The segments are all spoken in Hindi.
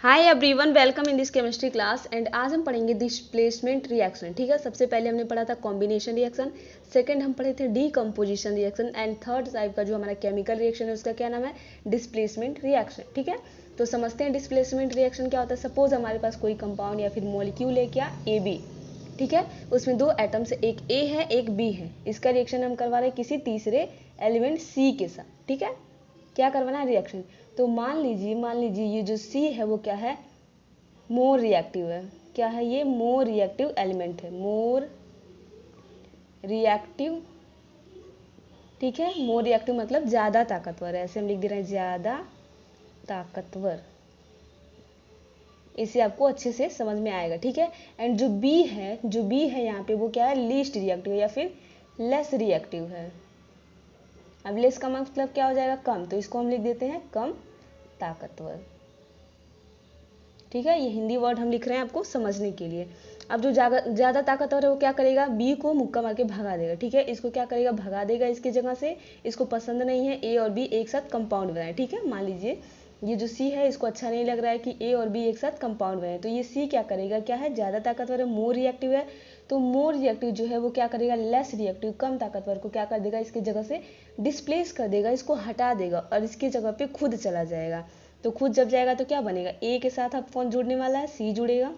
Hi everyone, welcome in this chemistry class and आज हम पढ़ेंगे डिस्प्लेसमेंट रिएक्शन। ठीक है, सबसे पहले हमने पढ़ा था कॉम्बिनेशन रिएक्शन, सेकंड हम पढ़े थे decomposition reaction and third type का जो हमारा केमिकल रिएक्शन है उसका क्या नाम है, डिस्प्लेसमेंट रिएक्शन। ठीक है, तो समझते हैं डिस्प्लेसमेंट रिएक्शन क्या होता है। सपोज हमारे पास कोई कंपाउंड या फिर मॉलिक्यूल है क्या, ए बी। ठीक है, उसमें दो एटम्स, एक ए है एक बी है। इसका रिएक्शन हम करवा रहे हैं किसी तीसरे एलिमेंट सी के साथ। ठीक है, क्या करवाना है, रिएक्शन। तो मान लीजिए ये जो सी है वो क्या है, मोर रिएक्टिव है। क्या है ये, मोर रिएक्टिव एलिमेंट है, मोर रिएक्टिव। ठीक है, मोर रिएक्टिव मतलब ज्यादा ताकतवर है, ऐसे हम लिख दे रहे हैं ज्यादा ताकतवर। इसे आपको अच्छे से समझ में आएगा। ठीक है, एंड जो बी है यहाँ पे वो क्या है, लीस्ट रिएक्टिव या फिर लेस रिएक्टिव है। अब लेस का मतलब क्या हो जाएगा, कम, तो इसको हम लिख देते हैं कम ताकतवर। ठीक है, ये हिंदी वर्ड हम लिख रहे हैं आपको समझने के लिए। अब जो ज़्यादा ताकतवर है वो क्या करेगा, बी को मुक्का मार के भगा देगा। ठीक है, इसको क्या करेगा, भगा देगा इसकी जगह से। इसको पसंद नहीं है ए और बी एक साथ कंपाउंड बनाए। ठीक है, मान लीजिए ये जो सी है इसको अच्छा नहीं लग रहा है कि ए और बी एक साथ कंपाउंड बनाए, तो ये सी क्या करेगा, क्या है, ज़्यादा ताकतवर है, मोर रिएक्टिव है। तो मोर रिएक्टिव जो है वो क्या करेगा, लेस रिएक्टिव कम ताकतवर को क्या कर देगा, इसकी जगह से डिस्प्लेस कर देगा, इसको हटा देगा और इसकी जगह पे खुद चला जाएगा। तो खुद जब जाएगा तो क्या बनेगा, ए के साथ अब कौन जुड़ने वाला है, सी जुड़ेगा।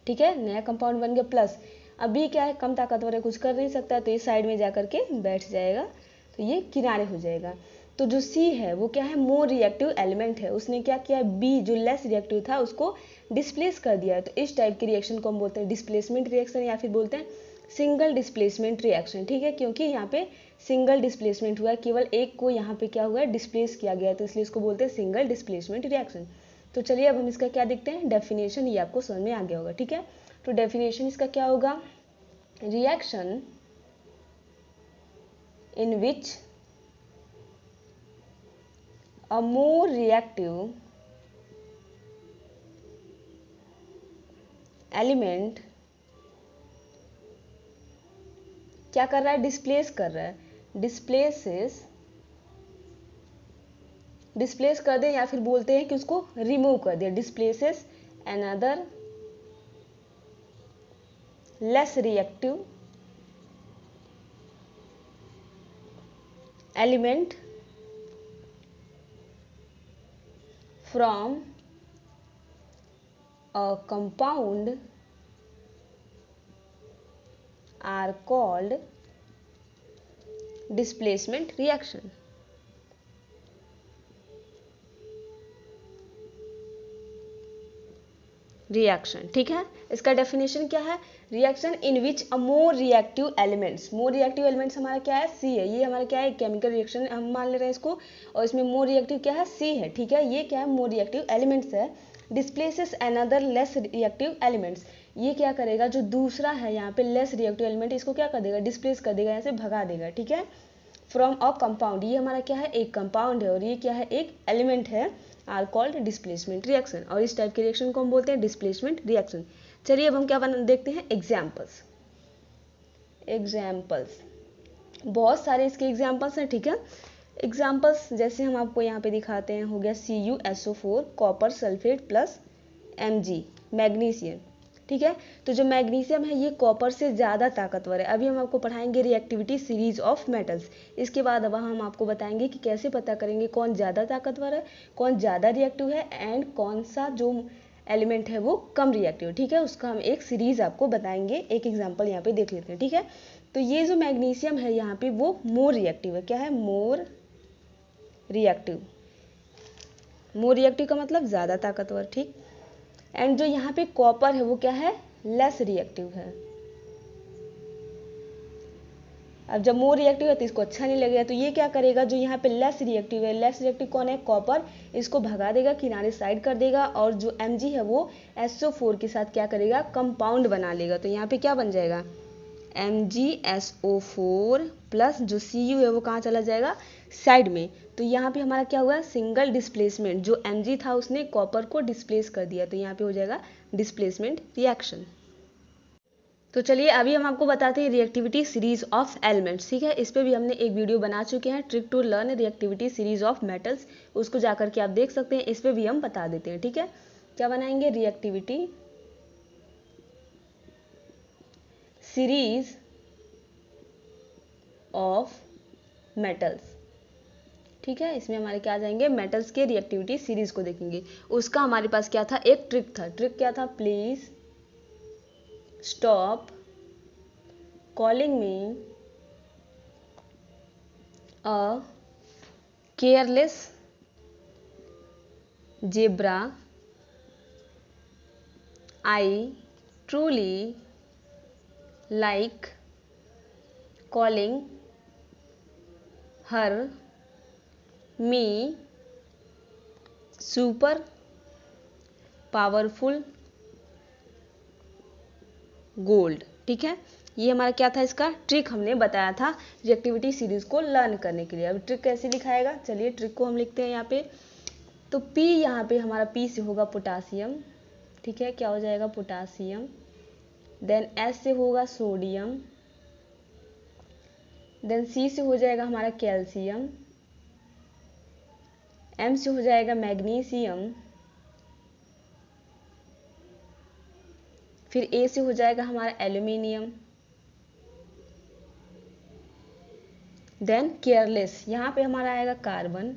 ठीक है, नया कंपाउंड बन गया प्लस। अब बी क्या है, कम ताकतवर है, कुछ कर नहीं सकता, तो ये साइड में जा करके बैठ जाएगा, तो ये किनारे हो जाएगा। तो जो सी है वो क्या है, मोर रिएक्टिव एलिमेंट है, उसने क्या किया, बी जो लेस रिएक्टिव था उसको डिस्प्लेस कर दिया है। तो इस टाइप के रिएक्शन को हम बोलते हैं डिस्प्लेसमेंट रिएक्शन या फिर बोलते हैं सिंगल डिस्प्लेसमेंट रिएक्शन। ठीक है, क्योंकि यहाँ पे सिंगल डिस्प्लेसमेंट हुआ है, केवल एक को यहाँ पे क्या हुआ है, डिस्प्लेस किया गया है, तो इसलिए इसको बोलते हैं सिंगल डिस्प्लेसमेंट रिएक्शन। तो चलिए अब हम इसका क्या देखते हैं, डेफिनेशन, ये आपको समझ में आ गया होगा। ठीक है, तो डेफिनेशन इसका क्या होगा, reaction in which a more reactive element क्या कर रहा है, डिस्प्लेस कर रहा है, डिस्प्लेस कर दे, या फिर बोलते हैं कि उसको रिमूव कर दे, displaces another less reactive element from a compound are called displacement reaction। Reaction, ठीक है, इसका डेफिनेशन क्या है, reaction in which a more reactive elements, more reactive elements हमारा क्या है, सी है, ये हमारा क्या है, केमिकल रिएक्शन हम मान ले रहे हैं इसको, और इसमें मोर रिएक्टिव क्या है, सी है। ठीक है, ये क्या है, मोर रिएक्टिव एलिमेंट्स है, displaces another less reactive elements, ये क्या करेगा, जो दूसरा है यहाँ पे लेस रिएक्टिव एलिमेंट, इसको क्या कर देगा, डिस्प्लेस कर देगा, यहाँ से भगा देगा। ठीक है, फ्रॉम अ कंपाउंड, ये हमारा क्या है, एक कंपाउंड है, और ये क्या है, एक एलिमेंट है, आर कॉल्ड डिस्प्लेसमेंट रिएक्शन, और इस टाइप के रिएक्शन को हम बोलते हैं डिस्प्लेसमेंट रिएक्शन। चलिए अब हम क्या देखते हैं, एग्जाम्पल्स। बहुत सारे इसके एग्जाम्पल्स हैं। ठीक है, एग्जाम्पल्स जैसे हम आपको यहाँ पे दिखाते हैं, हो गया CuSO4 copper sulphate plus Mg magnesium. ठीक है, तो जो मैग्नीशियम है ये कॉपर से ज़्यादा ताकतवर है। अभी हम आपको पढ़ाएंगे रिएक्टिविटी सीरीज ऑफ मेटल्स, इसके बाद अब हम आपको बताएंगे कि कैसे पता करेंगे कौन ज़्यादा ताकतवर है, कौन ज़्यादा रिएक्टिव है, एंड कौन सा जो एलिमेंट है वो कम रिएक्टिव। ठीक है, उसका हम एक सीरीज आपको बताएंगे, एक एग्जाम्पल यहाँ पे देख लेते हैं। ठीक है, तो ये जो मैग्नीशियम है यहाँ पे वो मोर रिएक्टिव है, क्या है, मोर रिएक्टिव, मोर रिएक्टिव का मतलब ज़्यादा ताकतवर। ठीक, एंड जो यहाँ पे कॉपर है वो क्या है, लेस रिएक्टिव है। अब जब मोर रिएक्टिव है तो इसको अच्छा नहीं लगेगा, तो ये क्या करेगा, जो यहाँ पे लेस रिएक्टिव है, लेस रिएक्टिव कौन है, कॉपर, इसको भगा देगा, किनारे साइड कर देगा, और जो Mg है वो SO4 के साथ क्या करेगा, कंपाउंड बना लेगा। तो यहाँ पे क्या बन जाएगा, MgSO4 प्लस जो Cu है वो कहाँ चला जाएगा, साइड में। तो यहाँ पे हमारा क्या हुआ, सिंगल डिस्प्लेसमेंट, जो Mg था उसने कॉपर को डिस्प्लेस कर दिया, तो यहाँ पे हो जाएगा डिस्प्लेसमेंट रिएक्शन। तो चलिए अभी हम आपको बताते हैं रिएक्टिविटी सीरीज ऑफ एलिमेंट्स। ठीक है, इस पर भी हमने एक वीडियो बना चुके हैं, trick to learn reactivity series of metals, उसको जाकर के आप देख सकते हैं, इस पर भी हम बता देते हैं। ठीक है, क्या बनाएंगे, रिएक्टिविटी सीरीज ऑफ मेटल्स। ठीक है, इसमें हमारे क्या आ जाएंगे, मेटल्स के रिएक्टिविटी सीरीज को देखेंगे। उसका हमारे पास क्या था, एक ट्रिक था। ट्रिक क्या था, please stop calling me a careless zebra, I truly like calling her me super powerful gold. ठीक है, ये हमारा क्या था, इसका ट्रिक हमने बताया था रिएक्टिविटी सीरीज को लर्न करने के लिए। अब ट्रिक कैसे लिखाएगा, चलिए ट्रिक को हम लिखते हैं यहाँ पे। तो P यहाँ पे हमारा P से होगा पोटासियम। ठीक है, क्या हो जाएगा, पोटासियम। देन S से होगा सोडियम। देन C से हो जाएगा हमारा कैल्शियम। M से हो जाएगा मैग्नीशियम। फिर A से हो जाएगा हमारा एल्यूमिनियम। देन केयरलेस, यहाँ पे हमारा आएगा कार्बन।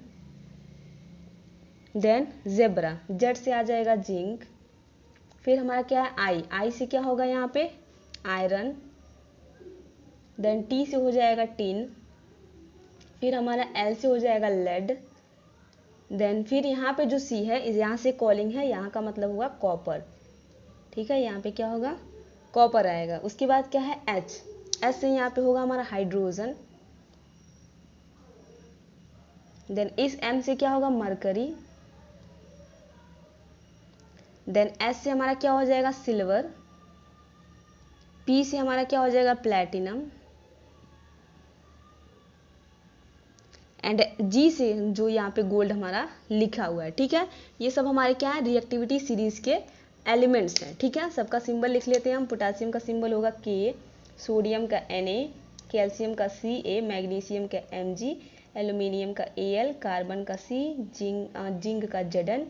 देन जेब्रा, जेड से आ जाएगा जिंक। फिर हमारा क्या है, आई, आई से क्या होगा यहाँ पे, आयरन। देन टी से हो जाएगा टिन। फिर हमारा एल से हो जाएगा लेड। देन फिर यहाँ पे जो सी है, यहाँ से कॉलिंग है, यहाँ का मतलब हुआ कॉपर। ठीक है, यहाँ पे क्या होगा, कॉपर आएगा। उसके बाद क्या है, एच, एच से यहाँ पे होगा हमारा हाइड्रोजन। देन इस एम से क्या होगा, मरकरी। देन एस से हमारा क्या हो जाएगा, सिल्वर। पी से हमारा क्या हो जाएगा, प्लैटिनम। एंड जी से जो यहाँ पे गोल्ड हमारा लिखा हुआ है। ठीक है, ये सब हमारे क्या है, रिएक्टिविटी सीरीज के एलिमेंट्स हैं। ठीक है, सबका सिंबल लिख लेते हैं हम। पोटासियम का सिंबल होगा के, सोडियम का Na, कैल्शियम का Ca, मैग्नीशियम का Mg, एल्यूमिनियम का Al, कार्बन का C, जिंक का Zn,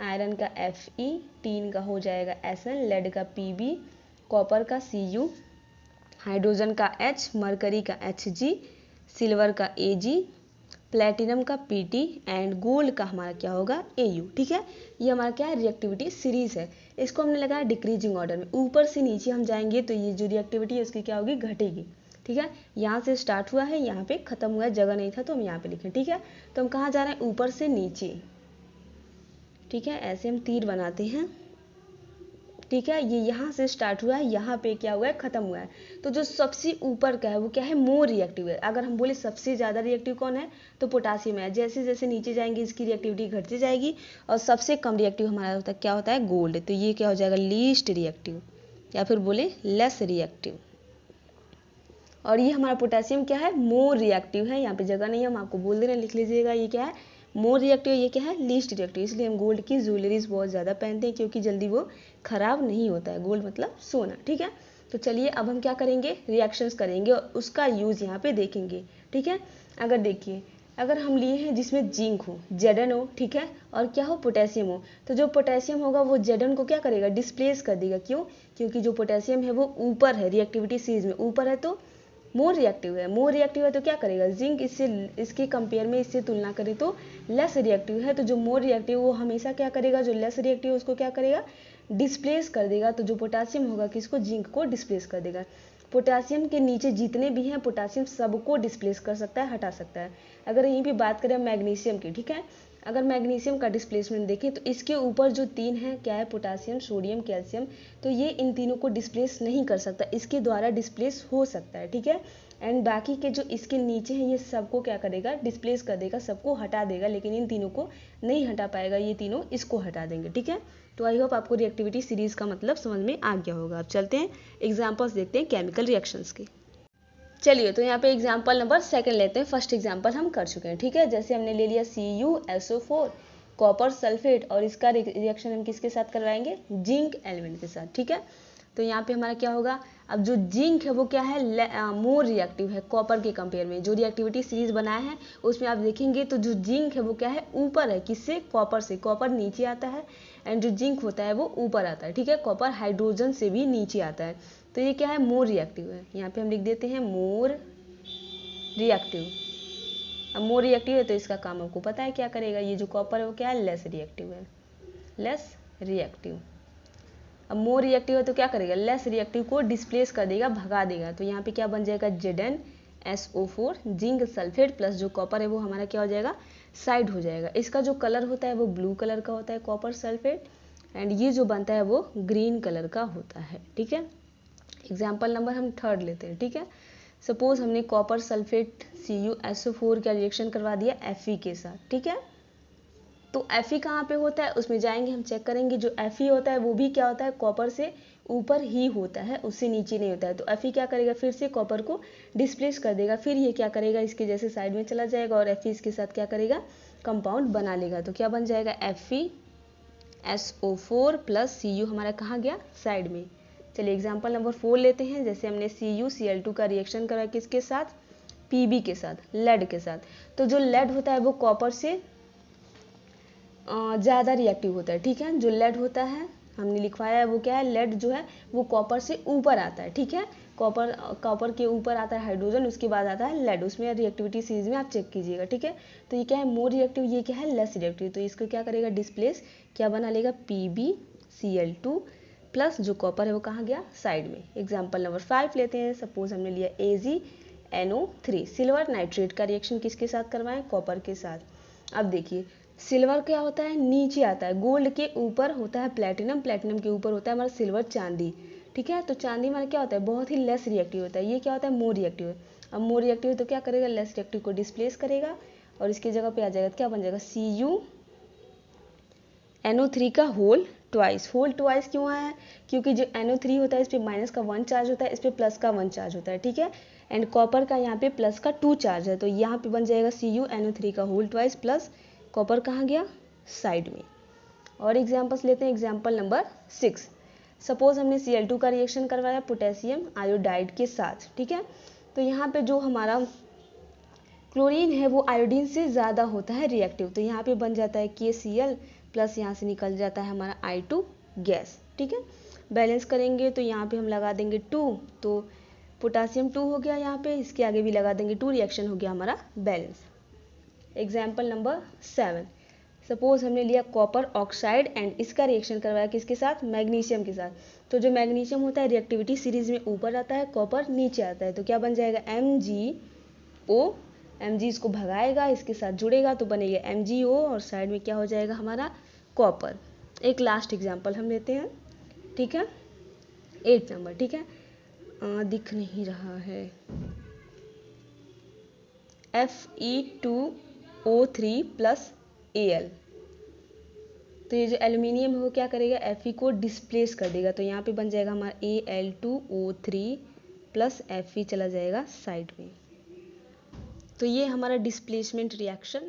आयरन का Fe, टीन का हो जाएगा Sn, लेड का Pb, कॉपर का Cu, हाइड्रोजन का H, मरकरी का Hg, सिल्वर का Ag, प्लेटिनम का Pt एंड गोल्ड का हमारा क्या होगा, Au। ठीक है, ये हमारा क्या है, रिएक्टिविटी सीरीज है। इसको हमने लगाया डिक्रीजिंग ऑर्डर में, ऊपर से नीचे हम जाएंगे तो ये जो रिएक्टिविटी है उसकी क्या होगी, घटेगी। ठीक है, यहाँ से स्टार्ट हुआ है, यहाँ पे खत्म हुआ है, जगह नहीं था तो हम यहाँ पे लिखें। ठीक है, तो हम कहाँ जा रहे हैं, ऊपर से नीचे। ठीक है, ऐसे हम तीर बनाते हैं। ठीक है, ये यहाँ से स्टार्ट हुआ है, यहाँ पे क्या हुआ है, खत्म हुआ है। तो जो सबसे ऊपर का है वो क्या है, मोर रिएक्टिव है। अगर हम बोले सबसे ज़्यादा रिएक्टिव कौन है, तो पोटासियम है। जैसे जैसे नीचे जाएंगे इसकी रिएक्टिविटी घटती जाएगी, और सबसे कम रिएक्टिव हमारा होता है, क्या होता है, गोल्ड। तो ये क्या हो जाएगा, लीस्ट रिएक्टिव, या फिर बोले लेस रिएक्टिव। और ये हमारा पोटेशियम क्या है, मोर रिएक्टिव है। यहाँ पे जगह नहीं है, हम आपको बोल दे रहे हैं, लिख लीजिएगा। ये क्या है, मोर रिएक्टिव, ये क्या है, लीस्ट रिएक्टिव। इसलिए हम गोल्ड की ज्वेलरीज बहुत ज़्यादा पहनते हैं, क्योंकि जल्दी वो खराब नहीं होता है। गोल्ड मतलब सोना। ठीक है, तो चलिए अब हम क्या करेंगे, रिएक्शंस करेंगे और उसका यूज़ यहाँ पे देखेंगे। ठीक है, अगर देखिए, अगर हम लिए हैं जिसमें जिंक हो, Zn हो, ठीक है, और क्या हो, पोटेशियम हो, तो जो पोटेशियम होगा वो Zn को क्या करेगा, डिस्प्लेस कर देगा। क्यों, क्योंकि जो पोटेशियम है वो ऊपर है, रिएक्टिविटी सीरीज में ऊपर है, तो मोर रिएक्टिव है। मोर रिएक्टिव है तो क्या करेगा, जिंक इससे, इसके कंपेयर में इससे तुलना करें तो लेस रिएक्टिव है। तो जो मोर रिएक्टिव वो हमेशा क्या करेगा, जो लेस रिएक्टिव है उसको क्या करेगा, डिस्प्लेस कर देगा। तो जो पोटासियम होगा किसको, जिंक को डिस्प्लेस कर देगा। पोटासियम के नीचे जितने भी हैं पोटासियम सबको डिस्प्लेस कर सकता है, हटा सकता है। अगर यहीं पे बात करें मैग्नीशियम की, ठीक है, अगर मैग्नीशियम का डिस्प्लेसमेंट देखें तो इसके ऊपर जो तीन है, क्या है, पोटासियम, सोडियम, कैल्शियम, तो ये इन तीनों को डिस्प्लेस नहीं कर सकता, इसके द्वारा डिस्प्लेस हो सकता है। ठीक है, एंड बाकी के जो इसके नीचे हैं ये सबको क्या करेगा, डिस्प्लेस कर देगा, सबको हटा देगा, लेकिन इन तीनों को नहीं हटा पाएगा, ये तीनों इसको हटा देंगे। ठीक है, तो आई होप आपको रिएक्टिविटी सीरीज का मतलब समझ में आ गया होगा। अब चलते हैं एग्जाम्पल्स देखते हैं केमिकल रिएक्शंस के। चलिए, तो यहाँ पे एग्जाम्पल नंबर सेकंड लेते हैं। फर्स्ट एग्जाम्पल हम कर चुके हैं। ठीक है, जैसे हमने ले लिया CuSO4 कॉपर सल्फेट, और इसका रिएक्शन हम किसके साथ करवाएंगे, जिंक एलिमेंट के साथ। ठीक है, तो यहाँ पे हमारा क्या होगा, अब जो जिंक है वो क्या है, मोर रिएक्टिव है कॉपर के कंपेयर में। जो रिएक्टिविटी सीरीज बनाया है उसमें आप देखेंगे तो जो जिंक है वो क्या है, ऊपर है, किससे, कॉपर से। कॉपर नीचे आता है एंड जो जिंक होता है वो ऊपर आता है, ठीक है। कॉपर हाइड्रोजन से भी नीचे आता है, तो ये क्या है, मोर रिएक्टिव है। यहाँ पे हम लिख देते हैं मोर रिएक्टिव। अब मोर रिएक्टिव है तो इसका काम आपको पता है क्या करेगा, ये जो कॉपर है वो क्या है, लेस रिएक्टिव है, लेस रिएक्टिव। अब मोर रिएक्टिव है तो क्या करेगा, लेस रिएक्टिव को डिस्प्लेस कर देगा, भगा देगा। तो यहाँ पे क्या बन जाएगा, ZnSO4 जिंक सल्फेट प्लस जो कॉपर है वो हमारा क्या हो जाएगा, साइड हो जाएगा। इसका जो कलर होता है वो ब्लू कलर का होता है, कॉपर सल्फेट, एंड ये जो बनता है वो ग्रीन कलर का होता है, ठीक है। एग्जाम्पल नंबर हम 3 लेते हैं, ठीक है। सपोज हमने कॉपर सल्फेट CuSO4 का रिएक्शन करवा दिया Fe के साथ, ठीक है। तो Fe कहाँ पे होता है, उसमें जाएंगे हम चेक करेंगे। जो Fe होता है वो भी क्या होता है, कॉपर से ऊपर ही होता है, उससे नीचे नहीं होता है। तो Fe क्या करेगा, फिर से कॉपर को डिस्प्लेस कर देगा, फिर ये क्या करेगा, इसके जैसे साइड में चला जाएगा और Fe इसके साथ क्या करेगा, कंपाउंड बना लेगा। तो क्या बन जाएगा, FeSO4 प्लस Cu हमारा कहाँ गया, साइड में। चलिए एग्जाम्पल नंबर 4 लेते हैं। जैसे हमने CuCl2 का रिएक्शन करा किसके साथ, Pb के साथ, लेड के साथ। तो जो लेड होता है वो कॉपर से ज़्यादा रिएक्टिव होता है, ठीक है। जो लेड होता है हमने लिखवाया है वो क्या है, लेड जो है वो कॉपर से ऊपर आता है, ठीक है। कॉपर के ऊपर आता है हाइड्रोजन, उसके बाद आता है लेड, उसमें रिएक्टिविटी सीरीज में आप चेक कीजिएगा, ठीक है। तो ये क्या है, मोर रिएक्टिव, ये क्या है, लेस रिएक्टिव। तो इसको क्या करेगा, डिस्प्लेस क्या बना लेगा, PbCl2 प्लस जो कॉपर है वो कहाँ गया, साइड में। एग्जाम्पल नंबर 5 लेते हैं। सपोज हमने लिया AgNO3 सिल्वर नाइट्रेट का रिएक्शन किसके साथ करवाएं, कॉपर के साथ। अब देखिए सिल्वर क्या होता है, नीचे आता है, गोल्ड के ऊपर होता है प्लेटिनम, प्लेटिनम के ऊपर होता है हमारा सिल्वर, चांदी, ठीक है। तो चांदी हमारा क्या होता है, बहुत ही लेस रिएक्टिव होता है। ये क्या होता है, मोर रिएक्टिव है। अब मोर रिएक्टिव है तो क्या करेगा, लेस रिएक्टिव को डिस्प्लेस करेगा और इसकी जगह पे आ जाएगा, तो क्या बन जाएगा, CuNO3 का होल ट्वाइस। होल ट्वाइस क्यों आया है, क्योंकि जो NO3 होता है इस पर माइनस का 1 चार्ज होता है, इस पर प्लस का 1 चार्ज होता है, ठीक है। एंड कॉपर का यहाँ पे प्लस का 2 चार्ज है, तो यहाँ पे बन जाएगा CuNO3 का होल ट्वाइस प्लस कॉपर कहाँ गया, साइड में। और एग्जाम्पल्स लेते हैं। Example number 6। सपोज हमने Cl2 का रिएक्शन करवाया पोटेशियम आयोडाइड के साथ, ठीक है। तो यहाँ पे जो हमारा क्लोरीन है वो आयोडीन से ज़्यादा होता है रिएक्टिव, तो यहाँ पे बन जाता है KCl प्लस यहाँ से निकल जाता है हमारा I2 गैस, ठीक है। बैलेंस करेंगे तो यहाँ पे हम लगा देंगे 2, तो पोटासियम 2 हो गया, यहाँ पे इसके आगे भी लगा देंगे 2, रिएक्शन हो गया हमारा बैलेंस। Example number 7। सपोज हमने लिया कॉपर ऑक्साइड एंड इसका रिएक्शन करवाया किसके साथ, मैग्नीशियम के साथ। तो जो मैग्नीशियम होता है रिएक्टिविटी सीरीज में ऊपर आता है, कॉपर नीचे आता है। तो क्या बन जाएगा, MgO, Mg इसको भगाएगा, इसके साथ जुड़ेगा तो बनेगा MgO और साइड में क्या हो जाएगा हमारा कॉपर। एक लास्ट एग्जाम्पल हम लेते हैं, ठीक है, 8 नंबर, ठीक है। दिख नहीं रहा है, Fe2O3 प्लस Al। तो ये जो एल्यूमिनियम है वो क्या करेगा, Fe को डिस्प्लेस कर देगा, तो यहाँ पे बन जाएगा हमारा Al2O3 प्लस Fe चला जाएगा साइड में। तो ये हमारा डिस्प्लेसमेंट रिएक्शन